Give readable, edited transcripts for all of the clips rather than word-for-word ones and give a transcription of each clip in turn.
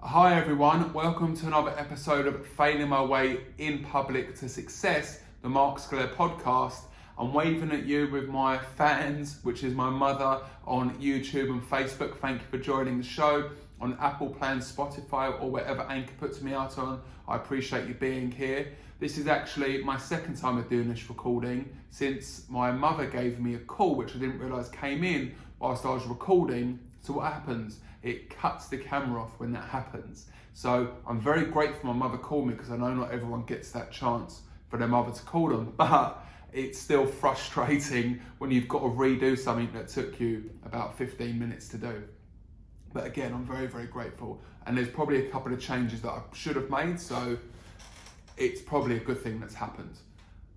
Hi everyone, welcome to another episode of Failing My Way in Public to Success, the Mark Sclair podcast. I'm waving at you with my fans, which is my mother on YouTube and Facebook. Thank you for joining the show on Apple Play, Spotify, or wherever Anchor puts me out on. I appreciate you being here. This is actually my second time of doing this recording since my mother gave me a call, which I didn't realise came in whilst I was recording. So what happens? It cuts the camera off when that happens. So I'm very grateful my mother called me because I know not everyone gets that chance for their mother to call them, but it's still frustrating when you've got to redo something that took you about 15 minutes to do. But again, I'm very, very grateful. And there's probably a couple of changes that I should have made, so it's probably a good thing that's happened.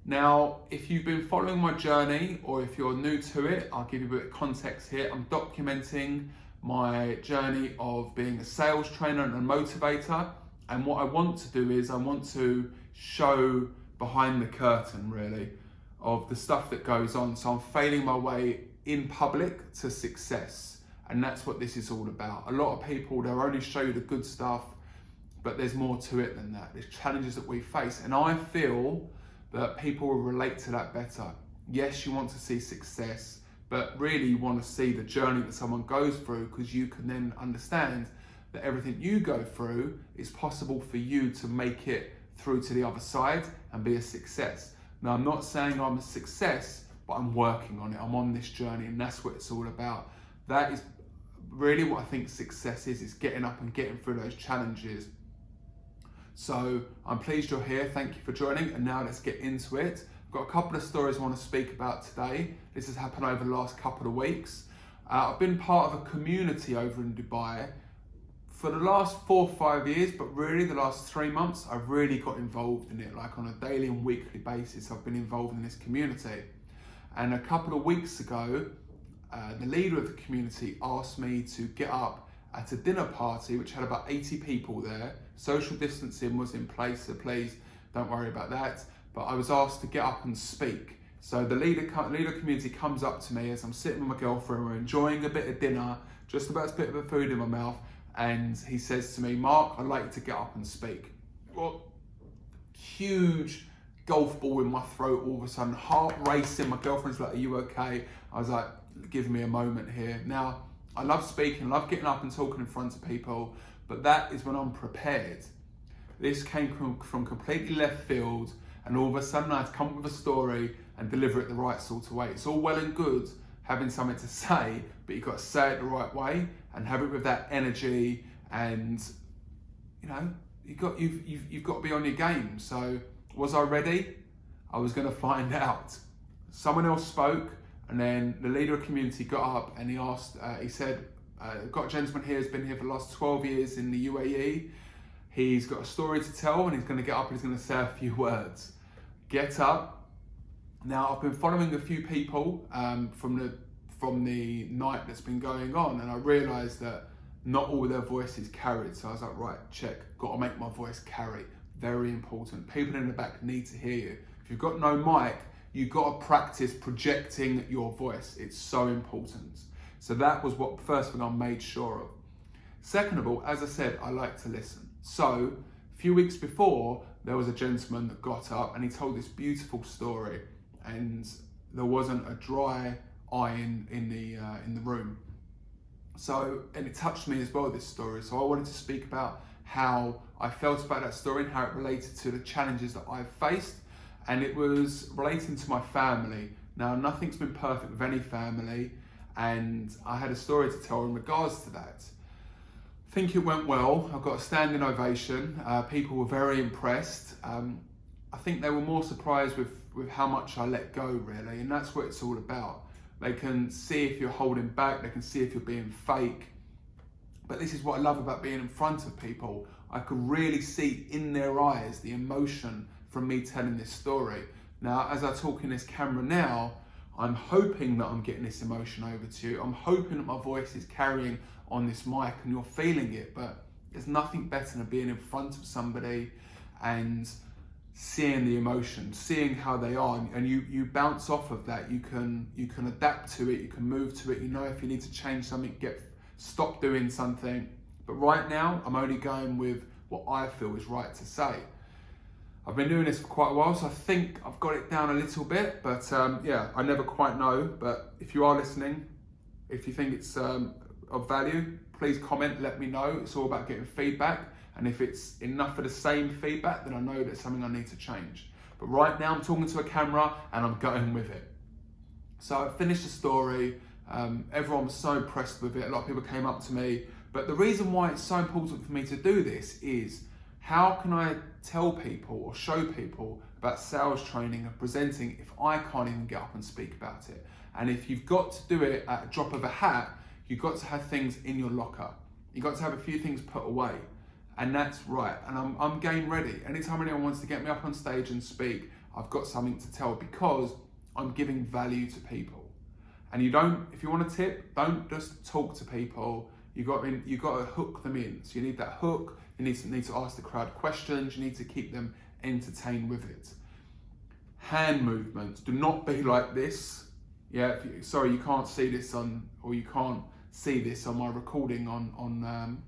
Now, if you've been following my journey or if you're new to it, I'll give you a bit of context here. I'm documenting my journey of being a sales trainer and a motivator. And what I want to do is I want to show behind the curtain, really, of the stuff that goes on. So I'm failing my way in public to success. And that's what this is all about. A lot of people, they'll only show you the good stuff, but there's more to it than that. There's challenges that we face. And I feel that people will relate to that better. Yes, you want to see success, but really you want to see the journey that someone goes through, because you can then understand that everything you go through is possible for you to make it through to the other side and be a success. Now, I'm not saying I'm a success, but I'm working on it. I'm on this journey, and that's what it's all about. That is really what I think success is getting up and getting through those challenges. So I'm pleased you're here. Thank you for joining. And now let's get into it. I've got a couple of stories I want to speak about today. This has happened over the last couple of weeks. I've been part of a community over in Dubai for the last 4 or 5 years, but really the last 3 months, I've really got involved in it, like on a daily and weekly basis. I've been involved in this community. And a couple of weeks ago, the leader of the community asked me to get up at a dinner party, which had about 80 people there. Social distancing was in place, so please don't worry about that. But I was asked to get up and speak. So the leader community comes up to me as I'm sitting with my girlfriend, we're enjoying a bit of dinner, just about to put a bit of food in my mouth, and he says to me, "Mark, I'd like you to get up and speak." Well, huge golf ball in my throat all of a sudden, heart racing. My girlfriend's like, "Are you okay?" I was like, "Give me a moment here." Now, I love speaking, I love getting up and talking in front of people, but that is when I'm prepared. This came from completely left field, and all of a sudden I had to come up with a story and deliver it the right sort of way. It's all well and good having something to say, but you've got to say it the right way and have it with that energy, and you know, you've got to be on your game. So was I ready? I was going to find out. Someone else spoke, and then the leader of the community got up and he asked, he said, "I've got a gentleman here who's been here for the last 12 years in the UAE. He's got a story to tell, and he's going to get up and he's going to say a few words." Get up. Now, I've been following a few people from the night that's been going on, and I realised that not all their voices carried. So I was like, right, check. Got to make my voice carry. Very important. People in the back need to hear you. If you've got no mic, you've got to practice projecting your voice. It's so important. So that was what first thing I made sure of. Second of all, as I said, I like to listen. So a few weeks before, there was a gentleman that got up and he told this beautiful story, and there wasn't a dry eye in the room. So, and it touched me as well, this story. So I wanted to speak about how I felt about that story and how it related to the challenges that I've faced. And it was relating to my family. Now, nothing's been perfect with any family, and I had a story to tell in regards to that. I think it went well. I got a standing ovation. People were very impressed. I think they were more surprised with how much I let go, really, and that's what it's all about. They can see if you're holding back, they can see if you're being fake. But this is what I love about being in front of people. I could really see in their eyes the emotion from me telling this story. Now, as I talk in this camera now, I'm hoping that I'm getting this emotion over to you. I'm hoping that my voice is carrying on this mic and you're feeling it, but there's nothing better than being in front of somebody and seeing the emotion, seeing how they are, and you bounce off of that. You can adapt to it, you can move to it. You know if you need to change something, stop doing something, But right now, I'm only going with what I feel is right to say. I've been doing this for quite a while, so I think I've got it down a little bit, but yeah, I never quite know. But if you are listening, if you think it's of value, please comment, let me know. It's all about getting feedback. And if it's enough of the same feedback, then I know there's something I need to change. But right now I'm talking to a camera and I'm going with it. So I finished the story. Everyone was so impressed with it. A lot of people came up to me. But the reason why it's so important for me to do this is, how can I tell people or show people about sales training and presenting if I can't even get up and speak about it? And if you've got to do it at a drop of a hat, you've got to have things in your locker. You've got to have a few things put away. And that's right. And I'm game ready. Anytime anyone wants to get me up on stage and speak, I've got something to tell, because I'm giving value to people. And you don't, if you want a tip, don't just talk to people. You've got to hook them in. So you need that hook. You need to ask the crowd questions. You need to keep them entertained with it. Hand movements. Do not be like this. Yeah. Sorry, you can't see this you can't see this on my recording on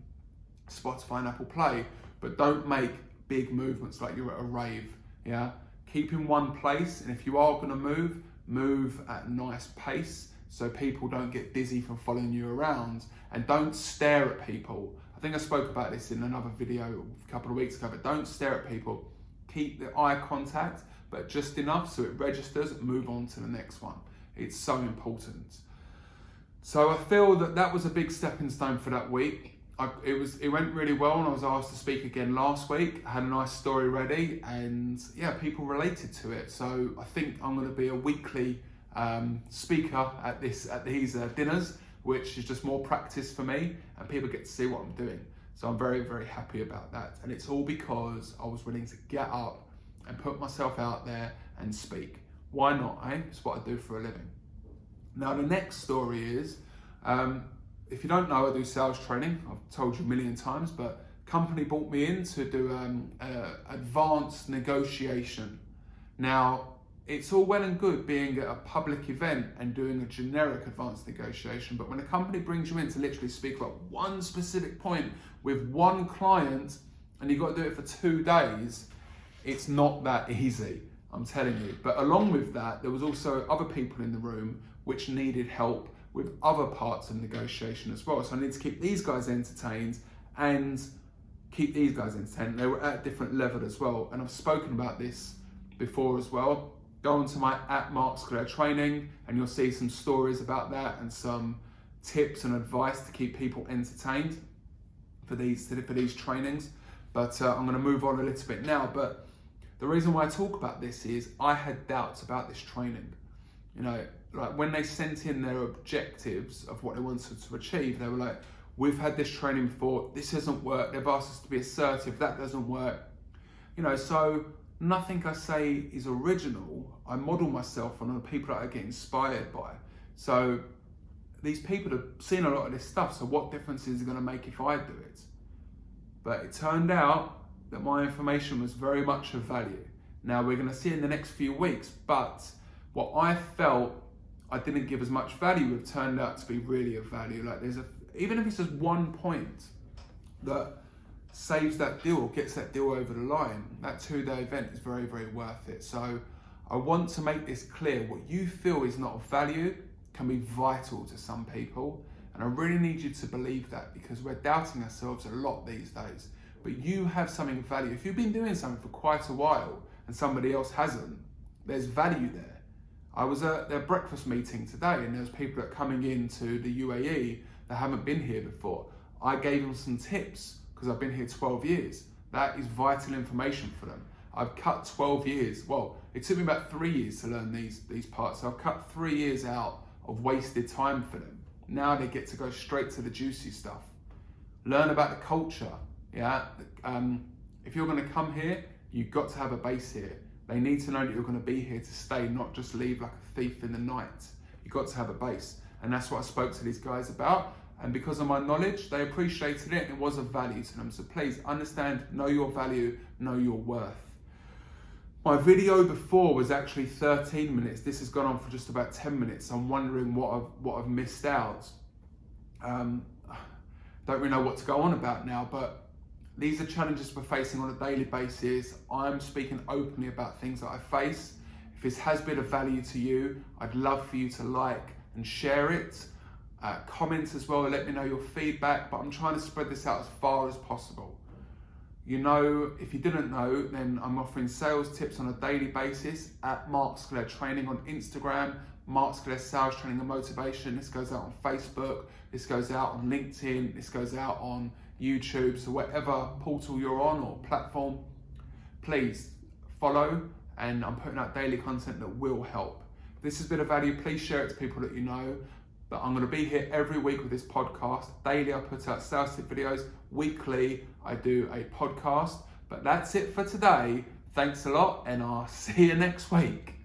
Spotify and Apple Play. But don't make big movements like you're at a rave. Yeah. Keep in one place, and if you are going to move at a nice pace, so people don't get dizzy from following you around, and don't stare at people. I think I spoke about this in another video a couple of weeks ago, but don't stare at people. Keep the eye contact, but just enough so it registers, move on to the next one. It's so important. So I feel that was a big stepping stone for that week. It went really well, and I was asked to speak again last week. I had a nice story ready, and yeah, people related to it. So I think I'm going to be a weekly speaker at these dinners, which is just more practice for me, and people get to see what I'm doing. So I'm very, very happy about that. And it's all because I was willing to get up and put myself out there and speak. Why not, eh? It's what I do for a living. Now the next story is, if you don't know, I do sales training. I've told you a million times, but company brought me in to do advanced negotiation. Now, it's all well and good being at a public event and doing a generic advanced negotiation, but when a company brings you in to literally speak about one specific point with one client, and you've got to do it for 2 days, it's not that easy, I'm telling you. But along with that, there was also other people in the room which needed help with other parts of negotiation as well. So I need to keep these guys entertained and keep these guys entertained. They were at a different level as well. And I've spoken about this before as well. Go onto my @MarkSclair training and you'll see some stories about that and some tips and advice to keep people entertained for these trainings. But I'm gonna move on a little bit now. But the reason why I talk about this is I had doubts about this training. You know, like when they sent in their objectives of what they wanted to achieve, they were like, we've had this training before, this hasn't worked, they've asked us to be assertive, that doesn't work. You know, so nothing I say is original. I model myself on the people that I get inspired by. So these people have seen a lot of this stuff, so what difference is it gonna make if I do it? But it turned out that my information was very much of value. Now we're gonna see in the next few weeks, but what I felt I didn't give as much value with turned out to be really of value. Like even if it's just one point that saves that deal or gets that deal over the line, that 2-day event is very, very worth it. So I want to make this clear. What you feel is not of value can be vital to some people. And I really need you to believe that, because we're doubting ourselves a lot these days. But you have something of value. If you've been doing something for quite a while and somebody else hasn't, there's value there. I was at their breakfast meeting today, and there's people that are coming into the UAE that haven't been here before. I gave them some tips because I've been here 12 years. That is vital information for them. I've cut 12 years. Well, it took me about 3 years to learn these parts. So I've cut 3 years out of wasted time for them. Now they get to go straight to the juicy stuff. Learn about the culture. Yeah. If you're going to come here, you've got to have a base here. They need to know that you're going to be here to stay, not just leave like a thief in the night. You've got to have a base. And that's what I spoke to these guys about. And because of my knowledge, they appreciated it and it was of value to them. So please understand, know your value, know your worth. My video before was actually 13 minutes. This has gone on for just about 10 minutes. I'm wondering what I've missed out. don't really know what to go on about now, but these are challenges we're facing on a daily basis. I'm speaking openly about things that I face. If this has been of value to you, I'd love for you to like and share it. Comment as well, let me know your feedback, but I'm trying to spread this out as far as possible. You know, if you didn't know, then I'm offering sales tips on a daily basis at Mark Sclair Training on Instagram, Mark Sclair Sales Training and Motivation. This goes out on Facebook, this goes out on LinkedIn, this goes out on YouTube. So whatever portal you're on or platform, please follow, and I'm putting out daily content that will help. If this has been of value, please share it to people that you know. But I'm going to be here every week with this podcast. Daily I put out sales tip videos. Weekly I do a podcast. But that's it for today. Thanks a lot, and I'll see you next week.